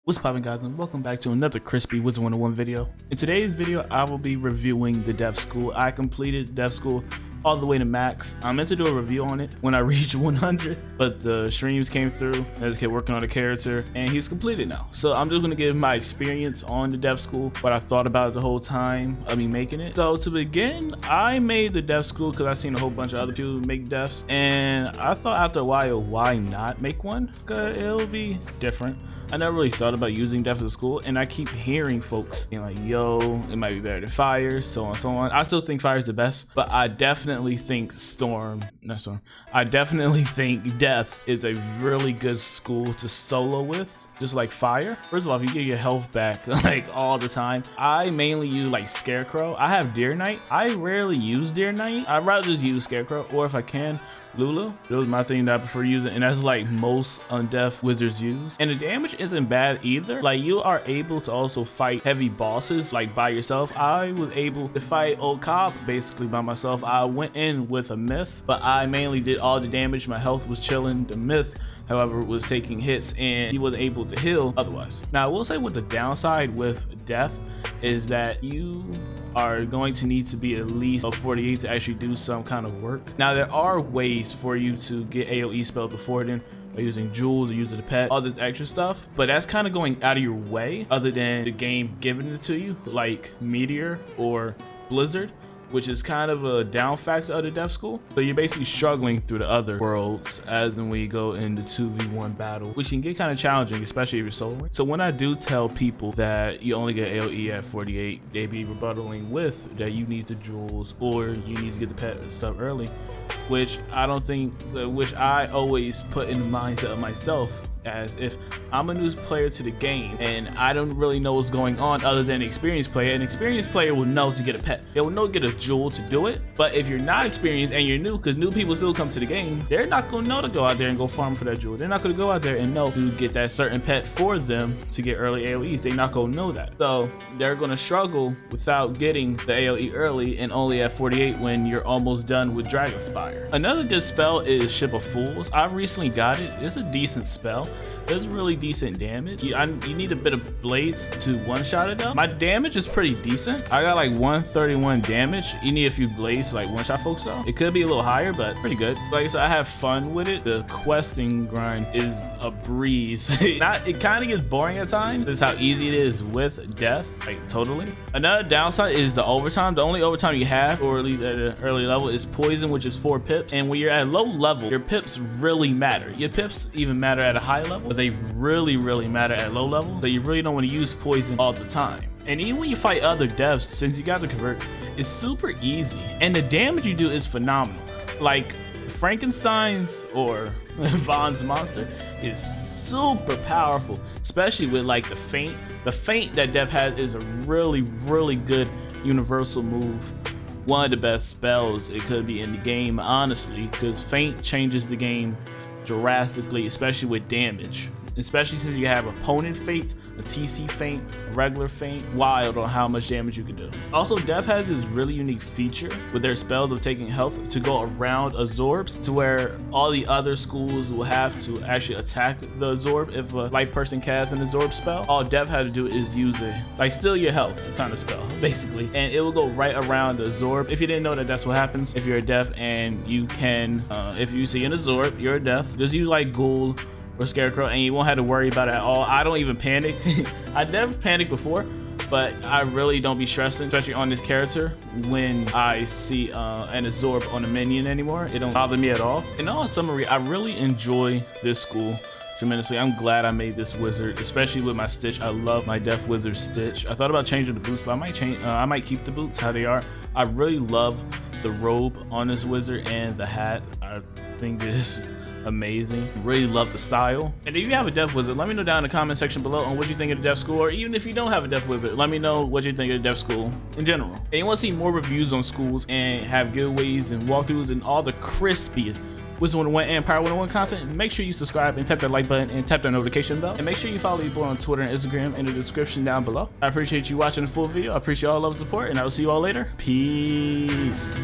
What's poppin', guys, and welcome back to another crispy Wizard101 video. In today's video, I will be reviewing the dev school. I completed dev school all the way to max. I meant to do a review on it when I reached 100, but the streams came through. I just kept working on the character, and he's completed now. So I'm just gonna give my experience on the dev school, what I thought about it the whole time of me making it. So to begin, I made the dev school because I seen a whole bunch of other people make devs, and I thought after a while, why not make one? Because it'll be different. I never really thought about using dev as a school, and I keep hearing folks being like, yo, it might be better than fire, so on and so on. I still think fire is the best, but I definitely think I definitely think death is a really good school to solo with, just like fire. First of all, if you get your health back like all the time, I mainly use like Scarecrow. I have Deer Knight. I rarely use Deer Knight. I'd rather just use Scarecrow, or if I can, Lulu. Those are my thing that I prefer using, and that's like most undeaf wizards use. And the damage isn't bad either. Like, you are able to also fight heavy bosses like by yourself. I was able to fight Old Cobb basically by myself. I went in with a myth, but I mainly did all the damage. My health was chilling. The myth, however, was taking hits, and he was able to heal otherwise. Now, I will say what the downside with death is that you are going to need to be at least a 48 to actually do some kind of work. Now, there are ways for you to get AoE spells before then, by using jewels or using the pet, all this extra stuff, but that's kind of going out of your way other than the game giving it to you, like Meteor or Blizzard, which is kind of a down factor of the dev school. So you're basically struggling through the other worlds as in when you go into 2v1 battle, which can get kind of challenging, especially if you're soloing. So when I do tell people that you only get AoE at 48, they be rebuttaling with that you need the jewels or you need to get the pet and stuff early, which I don't think, which I always put in the mindset of myself as if I'm a new player to the game and I don't really know what's going on other than an experienced player. An experienced player will know to get a pet. They will know to get a jewel to do it. But if you're not experienced and you're new, because new people still come to the game, they're not going to know to go out there and go farm for that jewel. They're not going to go out there and know to get that certain pet for them to get early AoEs. They're not going to know that. So they're going to struggle without getting the AoE early and only at 48 when you're almost done with Dragonspire. Another good spell is Ship of Fools. I recently got it. It's a decent spell. It's really decent damage. You need a bit of blades to one-shot it though. My damage is pretty decent. I got like 131 damage. You need a few blades to like one-shot folks though. It could be a little higher, but pretty good. Like I said, I have fun with it. The questing grind is a breeze. It kind of gets boring at times. This is how easy it is with death, like totally. Another downside is the overtime. The only overtime you have, or at least at an early level, is poison, which is 4 pips. And when you're at low level, your pips really matter. Your pips even matter at a high level, but they really matter at low level. So you really don't want to use poison all the time. And even when you fight other devs, since you got to convert, it's super easy. And the damage you do is phenomenal. Like Frankenstein's or Vaughn's monster is super powerful, especially with like the feint. The feint that dev has is a really good universal move. One of the best spells it could be in the game, honestly, because feint changes the game drastically, especially with damage, especially since you have opponent feint, a TC feint, a regular feint, wild on how much damage you can do. Also, dev has this really unique feature with their spells of taking health to go around absorbs, to where all the other schools will have to actually attack the absorb. If a life person casts an absorb spell, all dev had to do is use it, like steal your health kind of spell basically, and it will go right around the absorb. If you didn't know that, that's what happens if you're a dev, and you can if you see an absorb, you're a dev, just use like ghoul or Scarecrow and you won't have to worry about it at all. I don't even panic. I never panicked before, but I really don't be stressing, especially on this character, when I see an absorb on a minion anymore. It don't bother me at all. In all summary, I really enjoy this school tremendously. I'm glad I made this wizard, especially with my stitch. I love my deaf wizard stitch. I thought about changing the boots, but I might keep the boots how they are. I really love the robe on this wizard and the hat. I think this amazing. Really love the style. And if you have a deaf wizard, let me know down in the comment section below on what you think of the deaf school, or even if you don't have a deaf wizard, let me know what you think of the deaf school in general. And you want to see more reviews on schools and have giveaways and walkthroughs and all the crispiest Wizard101 and Power101 content, make sure you subscribe and tap that like button and tap that notification bell. And make sure you follow your boy on Twitter and Instagram in the description down below. I appreciate you watching the full video. I appreciate all love and support, and I will see you all later. Peace.